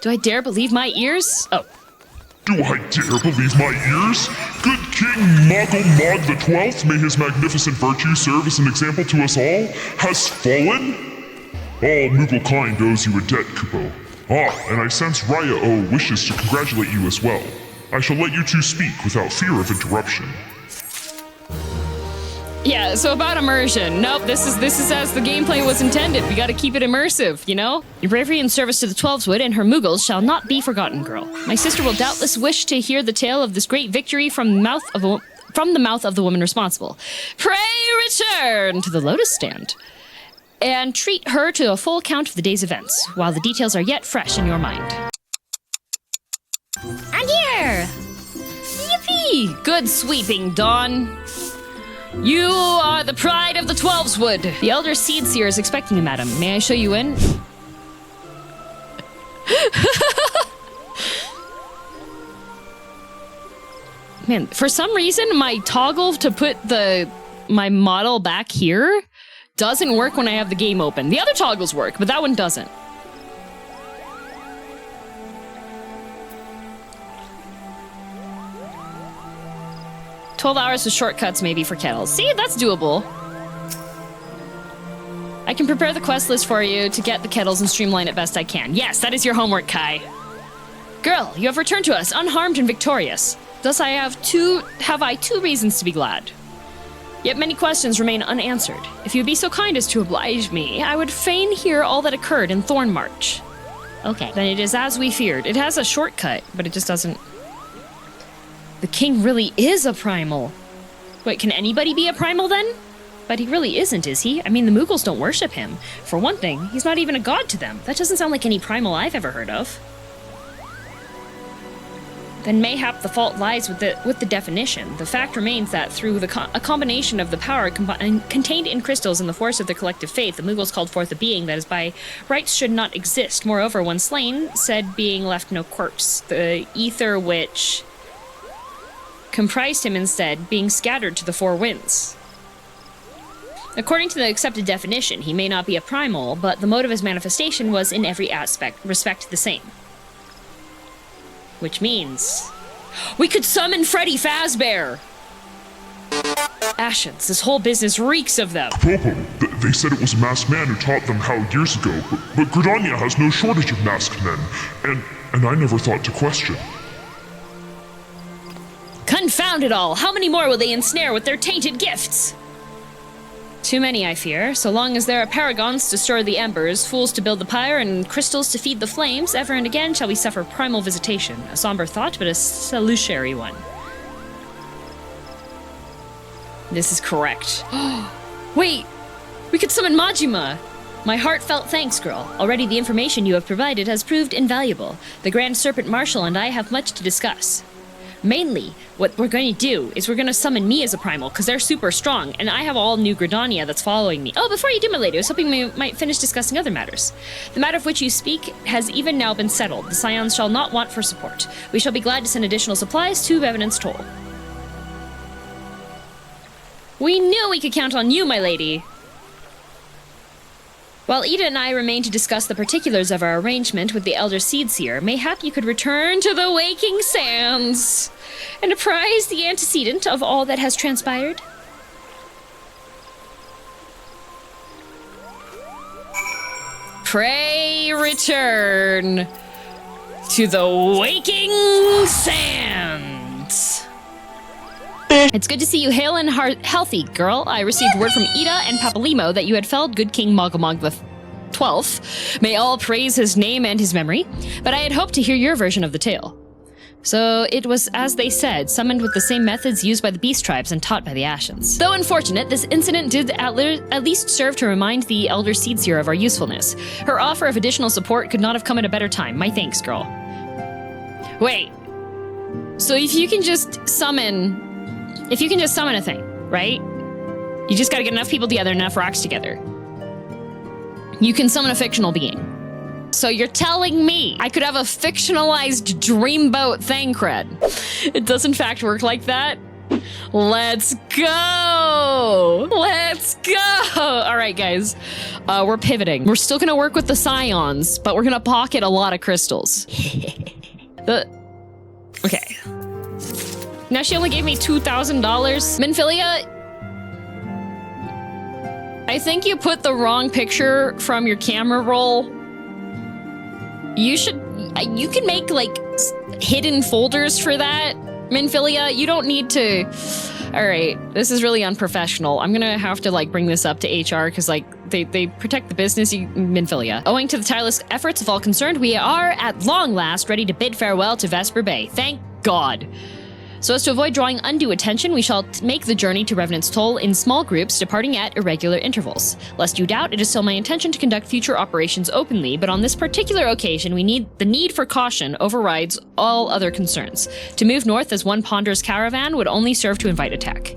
Do I dare believe my ears? Oh. Do I dare believe my ears? Good King Moggle the 12th, may his magnificent virtue serve as an example to us all, has fallen? All Moogle kind owes you a debt, Kupo. Ah, and I sense Raya wishes to congratulate you as well. I shall let you two speak without fear of interruption. Yeah, so about immersion. Nope, this is as the gameplay was intended. We gotta keep it immersive, you know? Your bravery in service to the Twelveswood and her Moogles shall not be forgotten, girl. My sister will doubtless wish to hear the tale of this great victory from the mouth of the woman responsible. Pray return to the Lotus Stand and treat her to a full account of the day's events, while the details are yet fresh in your mind. I'm here! Yippee! Good sweeping, Dawn. You are the pride of the Twelveswood. The Elder Seedseer is expecting you, madam. May I show you in? Man, for some reason, my toggle to put my model back here doesn't work when I have the game open. The other toggles work, but that one doesn't. $12 with shortcuts maybe for kettles. See, that's doable. I can prepare the quest list for you to get the kettles and streamline it best I can. Yes, that is your homework, Kai. Girl, you have returned to us unharmed and victorious. Thus have I two reasons to be glad. Yet many questions remain unanswered. If you would be so kind as to oblige me, I would fain hear all that occurred in Thornmarch. Okay. Then it is as we feared. It has a shortcut, but it just doesn't... The king really is a primal. Wait, can anybody be a primal then? But he really isn't, is he? I mean, the Moogles don't worship him. For one thing, he's not even a god to them. That doesn't sound like any primal I've ever heard of. Then mayhap the fault lies with the definition. The fact remains that through a combination of the power contained in crystals and the force of their collective faith, the Moogles called forth a being that is by rights should not exist. Moreover, when slain, said being left no corpse. The ether which comprised him instead being scattered to the four winds. According to the accepted definition, he may not be a primal, but the mode of his manifestation was in every respect the same. Which means... we could summon Freddy Fazbear! Ascians, this whole business reeks of them! Popo, they said it was a masked man who taught them how years ago, but Gridania has no shortage of masked men, and I never thought to question. Confound it all! How many more will they ensnare with their tainted gifts? Too many, I fear. So long as there are paragons to stir the embers, fools to build the pyre, and crystals to feed the flames, ever and again shall we suffer primal visitation. A somber thought, but a salutary one. This is correct. Wait! We could summon Majima! My heartfelt thanks, girl. Already the information you have provided has proved invaluable. The Grand Serpent Marshal and I have much to discuss. Mainly, what we're going to do is we're going to summon me as a primal, because they're super strong, and I have all new Gridania that's following me. Oh, before you do, my lady, I was hoping we might finish discussing other matters. The matter of which you speak has even now been settled. The Scions shall not want for support. We shall be glad to send additional supplies to Evidence Toll. We knew we could count on you, my lady! While Ida and I remain to discuss the particulars of our arrangement with the Elder Seedseer, mayhap you could return to the Waking Sands and apprise the antecedent of all that has transpired. Pray return to the Waking Sands. It's good to see you hale and healthy, girl. I received word from Ida and Papalimo that you had felled good King Mogomog the 12th. May all praise his name and his memory. But I had hoped to hear your version of the tale. So it was, as they said, summoned with the same methods used by the Beast Tribes and taught by the Ascians. Though unfortunate, this incident did at least serve to remind the Elder Seedseer of our usefulness. Her offer of additional support could not have come at a better time. My thanks, girl. Wait. So if you can just summon a thing, right? You just gotta get enough people together, enough rocks together. You can summon a fictional being. So you're telling me I could have a fictionalized dreamboat Thancred? It does in fact work like that? Let's go! Let's go! All right, guys. We're pivoting. We're still gonna work with the scions, but we're gonna pocket a lot of crystals. Okay. Now she only gave me $2,000. Minfilia, I think you put the wrong picture from your camera roll. You can make like hidden folders for that, Minfilia. You don't need to. All right, this is really unprofessional. I'm gonna have to like bring this up to HR because like they protect the business, Minfilia. Owing to the tireless efforts of all concerned, we are at long last ready to bid farewell to Vesper Bay. Thank God. So as to avoid drawing undue attention, we shall make the journey to Revenant's Toll in small groups, departing at irregular intervals. Lest you doubt, it is still my intention to conduct future operations openly, but on this particular occasion, the need for caution overrides all other concerns. To move north as one ponderous caravan would only serve to invite attack.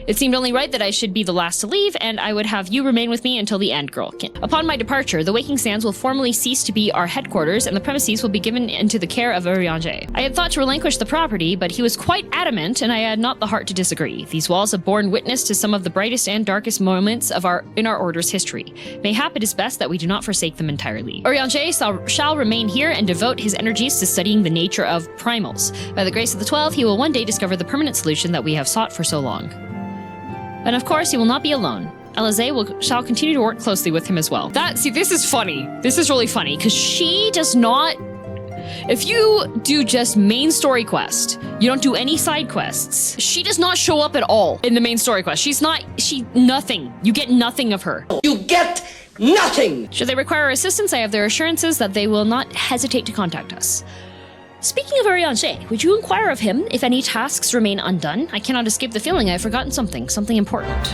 It seemed only right that I should be the last to leave, and I would have you remain with me until the end, girl. Upon my departure, the Waking Sands will formally cease to be our headquarters, and the premises will be given into the care of Urianger. I had thought to relinquish the property, but he was quite adamant, and I had not the heart to disagree. These walls have borne witness to some of the brightest and darkest moments in our order's history. Mayhap it is best that we do not forsake them entirely. Urianger shall remain here and devote his energies to studying the nature of primals. By the grace of the 12, he will one day discover the permanent solution that we have sought for so long. And of course, he will not be alone. Elize shall continue to work closely with him as well. See, this is funny. This is really funny, because she does not... If you do just main story quest, you don't do any side quests, she does not show up at all in the main story quest. Nothing. You get nothing of her. You get nothing! Should they require our assistance, I have their assurances that they will not hesitate to contact us. Speaking of Urianger, would you inquire of him if any tasks remain undone? I cannot escape the feeling I have forgotten something important.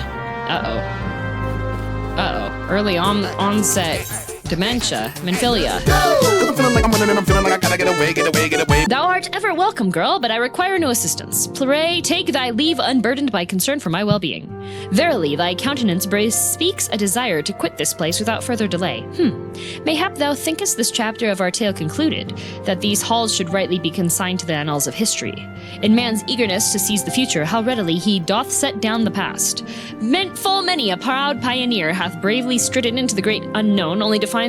Early onset dementia. Minfilia. I'm feeling like I gotta get away. Thou art ever welcome, girl, but I require no assistance. Pray, take thy leave unburdened by concern for my well-being. Verily, thy countenance bespeaks a desire to quit this place without further delay. Mayhap thou thinkest this chapter of our tale concluded, that these halls should rightly be consigned to the annals of history. In man's eagerness to seize the future, how readily he doth set down the past. Full many a proud pioneer hath bravely stridden into the great unknown, only to find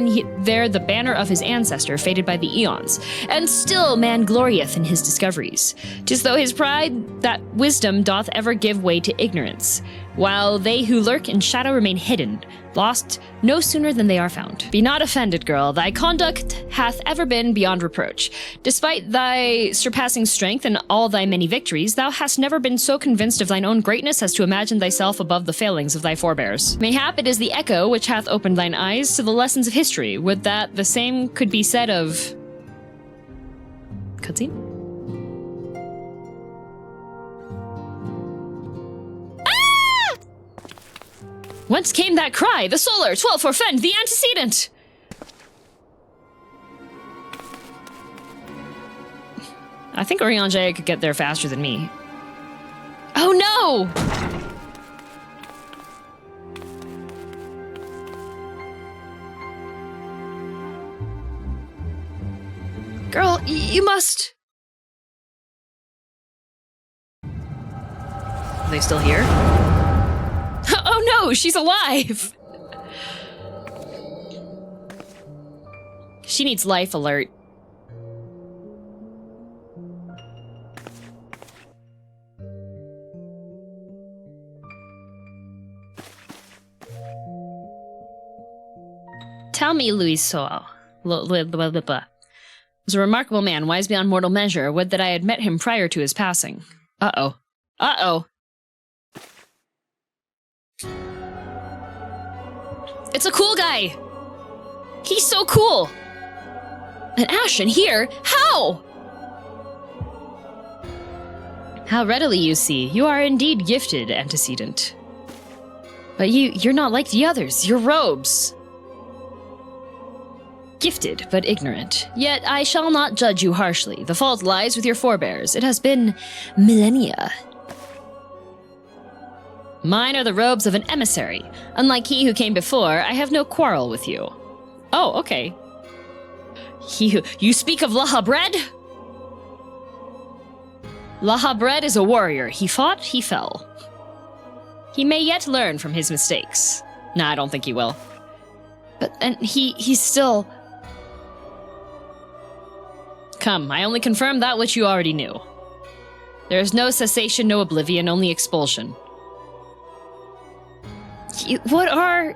there the banner of his ancestor faded by the eons. And still man glorieth in his discoveries. 'Tis though his pride that wisdom doth ever give way to ignorance, while they who lurk in shadow remain hidden, lost no sooner than they are found. Be not offended, girl. Thy conduct hath ever been beyond reproach. Despite thy surpassing strength and all thy many victories, thou hast never been so convinced of thine own greatness as to imagine thyself above the failings of thy forebears. Mayhap it is the echo which hath opened thine eyes to the lessons of history. Would that the same could be said of... Cutscene? Whence came that cry? The solar, 12 forfend, the antecedent! I think Urianger could get there faster than me. Oh no! Girl, you must... Are they still here? Oh no, she's alive! She needs life alert. Tell me, Louis Soal. Was a remarkable man, wise beyond mortal measure. Would that I had met him prior to his passing. Uh-oh. Uh-oh. It's a cool guy! He's so cool! An Ascian here? How? How readily you see. You are indeed gifted, antecedent. But you're not like the others. Your robes. Gifted, but ignorant. Yet I shall not judge you harshly. The fault lies with your forebears. It has been millennia. Mine are the robes of an emissary. Unlike he who came before, I have no quarrel with you. Oh, okay. You speak of Laha bread? Lahabred is a warrior. He fought, he fell. He may yet learn from his mistakes. Nah, I don't think he will. But and he's still... Come, I only confirm that which you already knew. There is no cessation, no oblivion, only expulsion. What are...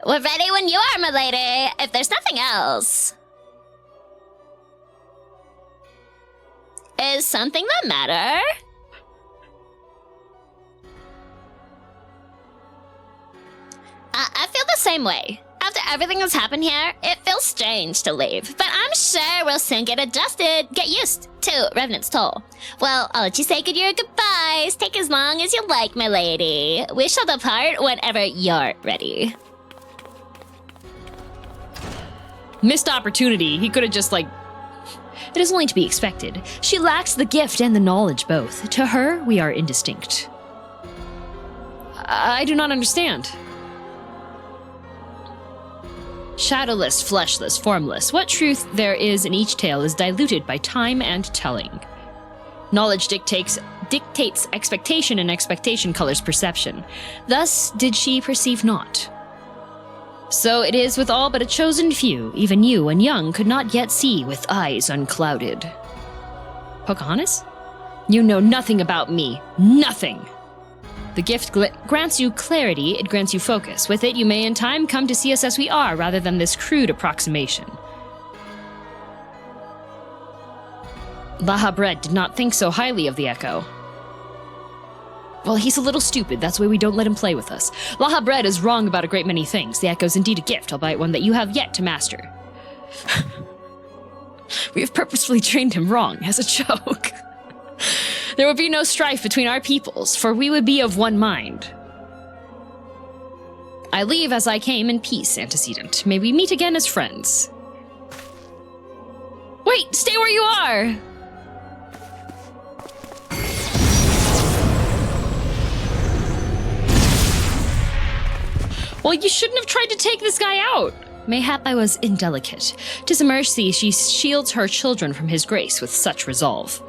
We're ready when you are, my lady, if there's nothing else. Is something the matter? I feel the same way. After everything that's happened here, it feels strange to leave. But I'm sure we'll soon get adjusted, get used to Revenant's toll. Well, I'll let you say good year goodbyes. Take as long as you like, my lady. We shall depart whenever you're ready. Missed opportunity. He could have just, like... It is only to be expected. She lacks the gift and the knowledge both. To her, we are indistinct. I do not understand. Shadowless, fleshless, formless. What truth there is in each tale is diluted by time and telling. Knowledge dictates expectation, and expectation colors perception. Thus did she perceive not. So it is with all but a chosen few. Even you and young could not yet see with eyes unclouded. Pocahontas? You know nothing about me. Nothing. The gift grants you clarity, it grants you focus. With it, you may in time come to see us as we are, rather than this crude approximation. Lahabred did not think so highly of the Echo. Well, he's a little stupid, that's why we don't let him play with us. Lahabred is wrong about a great many things. The Echo's indeed a gift, albeit one that you have yet to master. We have purposefully trained him wrong, as a joke. There would be no strife between our peoples, for we would be of one mind. I leave as I came in peace, antecedent. May we meet again as friends. Wait, stay where you are! Well, you shouldn't have tried to take this guy out. Mayhap I was indelicate. 'Tis a mercy she shields her children from his grace with such resolve.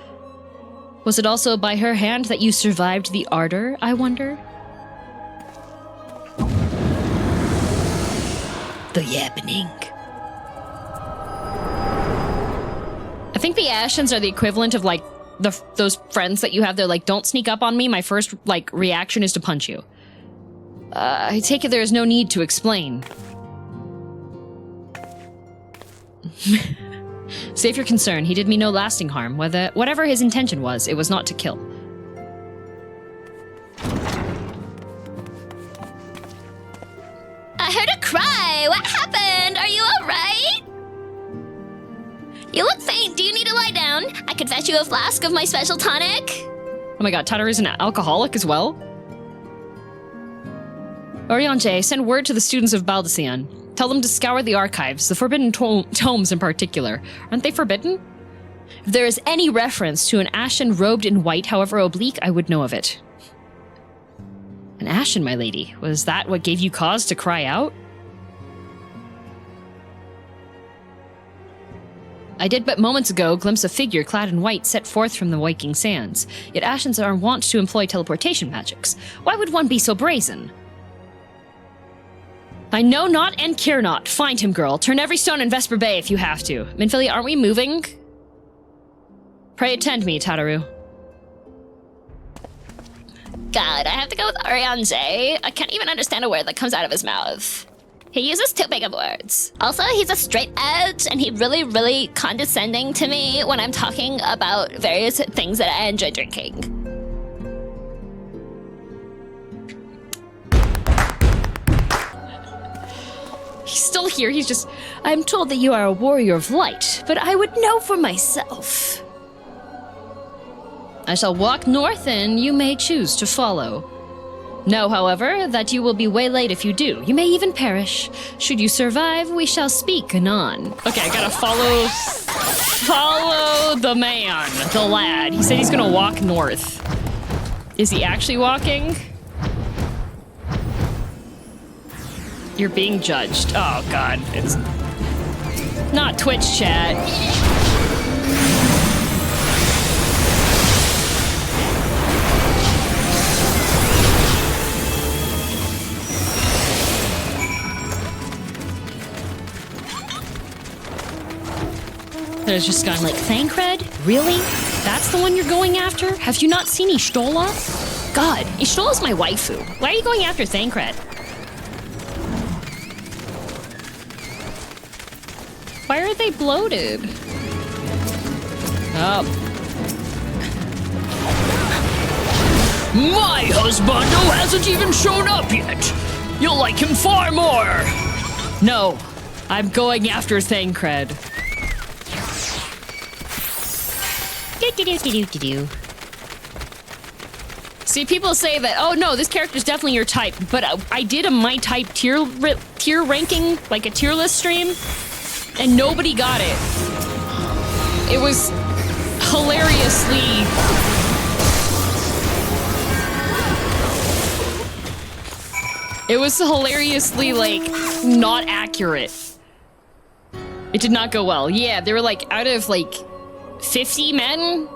Was it also by her hand that you survived the ardor, I wonder? The yappening. I think the Ascians are the equivalent of, like, those friends that you have. They're like, don't sneak up on me. My first, like, reaction is to punch you. I take it there is no need to explain. Save your concern, he did me no lasting harm. Whatever his intention was, it was not to kill. I heard a cry! What happened? Are you alright? You look faint. Do you need to lie down? I could fetch you a flask of my special tonic. Oh my god, Tataru is an alcoholic as well? Oriange, send word to the students of Baldician. Tell them to scour the archives, the forbidden tomes in particular. Aren't they forbidden? If there is any reference to an Ascian robed in white, however oblique, I would know of it. An Ascian, my lady. Was that what gave you cause to cry out? I did but moments ago glimpse a figure clad in white set forth from the waking sands. Yet Ascians are wont to employ teleportation magics. Why would one be so brazen? I know not and care not. Find him, girl. Turn every stone in Vesper Bay if you have to. Minfili, aren't we moving? Pray attend me, Tataru. God, I have to go with Oriange. I can't even understand a word that comes out of his mouth. He uses too big of words. Also, he's a straight edge, and he's really, really condescending to me when I'm talking about various things that I enjoy drinking. He's still here, he's just... I'm told that you are a warrior of light, but I would know for myself. I shall walk north and you may choose to follow. Know, however, that you will be waylaid if you do. You may even perish. Should you survive, we shall speak anon. Okay, I gotta follow the man, the lad. He said he's gonna walk north. Is he actually walking? You're being judged. Oh, God. It's not Twitch chat. There's just gone like, Thancred? Really? That's the one you're going after? Have you not seen Ishtola? God, Ishtola's my waifu. Why are you going after Thancred? Why are they bloated? Oh. My husbando hasn't even shown up yet. You'll like him far more. No, I'm going after Thancred. See, people say that, oh no, this character's definitely your type, but I did a my type tier ranking, like a tier list stream, and nobody got it. It was hilariously... It was hilariously, like, not accurate. It did not go well. Yeah, they were like, out of, like, 50 men,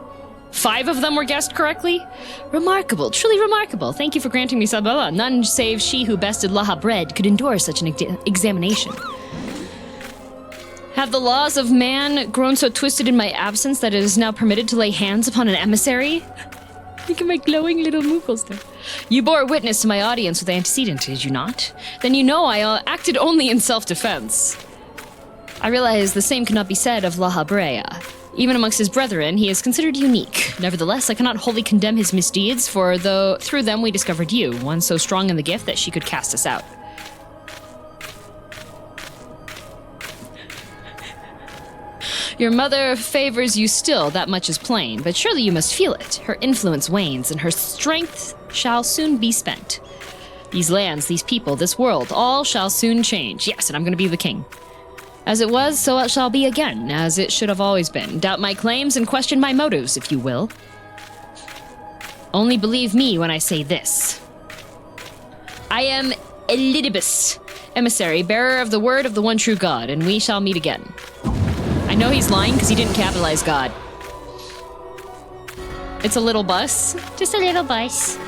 5 of them were guessed correctly. Remarkable, truly remarkable. Thank you for granting me sabala. None save she who bested Laha bread could endure such an examination. Have the laws of man grown so twisted in my absence that it is now permitted to lay hands upon an emissary? Look at my glowing little mookles there. You bore witness to my audience with antecedent, did you not? Then you know I acted only in self-defense. I realize the same cannot be said of Laha Brea. Even amongst his brethren, he is considered unique. Nevertheless, I cannot wholly condemn his misdeeds, for though through them we discovered you, one so strong in the gift that she could cast us out. Your mother favors you still, that much is plain, but surely you must feel it. Her influence wanes, and her strength shall soon be spent. These lands, these people, this world, all shall soon change. Yes, and I'm gonna be the king. As it was, so it shall be again, as it should have always been. Doubt my claims and question my motives, if you will. Only believe me when I say this. I am Elidibus, emissary, bearer of the word of the one true God, and we shall meet again. I know he's lying because he didn't capitalize God. It's a little bus. Just a little bus.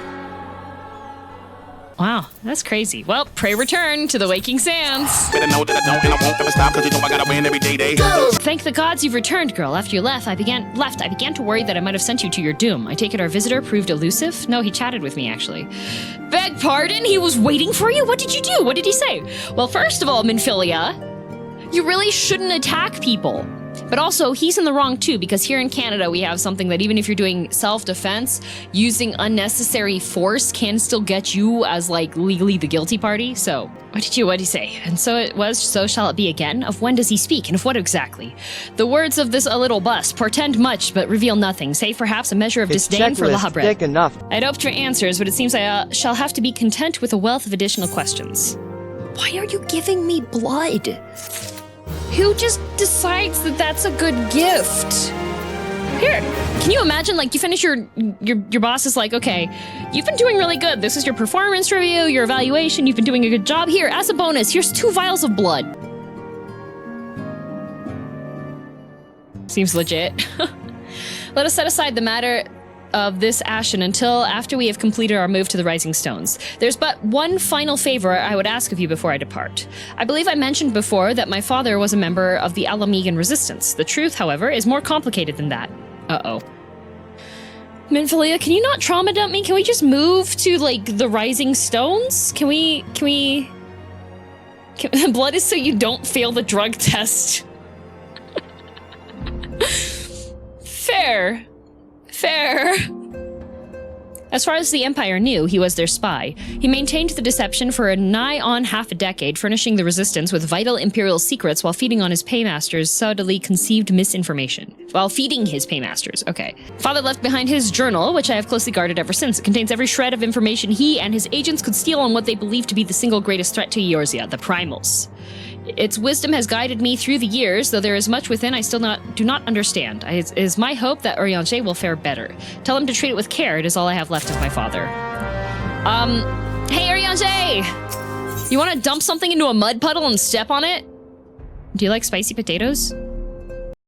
Wow, that's crazy. Well, pray return to the Waking Sands. Better know that I don't and I won't ever stop, 'cause you know I gotta win every day. Thank the gods you've returned, girl. After you left, I began to worry that I might have sent you to your doom. I take it our visitor proved elusive? No, he chatted with me, actually. Beg pardon? He was waiting for you? What did you do? What did he say? Well, first of all, Minfilia, you really shouldn't attack people. But also, he's in the wrong too, because here in Canada we have something that even if you're doing self-defense, using unnecessary force can still get you as, like, legally the guilty party. So, what did he say? And so it was, so shall it be again? Of when does he speak, and of what exactly? The words of this a little bust portend much, but reveal nothing, save perhaps a measure of disdain for Lahabred. Thick enough. I'd hoped for answers, but it seems I shall have to be content with a wealth of additional questions. Why are you giving me blood? Who just decides that that's a good gift? Here, can you imagine, like, you finish your boss is like, okay, you've been doing really good. This is your performance review, your evaluation. You've been doing a good job. Here, as a bonus, here's 2 vials of blood. Seems legit. Let us set aside the matter of this Ascian until after we have completed our move to the Rising Stones. There's but one final favor I would ask of you before I depart. I believe I mentioned before that my father was a member of the Alamegan Resistance. The truth, however, is more complicated than that. Uh-oh. Minfilia, can you not trauma dump me? Can we just move to, like, the Rising Stones? Blood is so you don't fail the drug test. Fair. As far as the Empire knew, he was their spy. He maintained the deception for a nigh on half a decade, furnishing the Resistance with vital Imperial secrets while feeding on his paymasters' subtly conceived misinformation. While feeding his paymasters, okay. Father left behind his journal, which I have closely guarded ever since. It contains every shred of information he and his agents could steal on what they believed to be the single greatest threat to Eorzea, the primals. Its wisdom has guided me through the years, though there is much within I still do not understand. It is my hope that Urianger will fare better. Tell him to treat it with care. It is all I have left of my father. Hey, Urianger! You want to dump something into a mud puddle and step on it? Do you like spicy potatoes?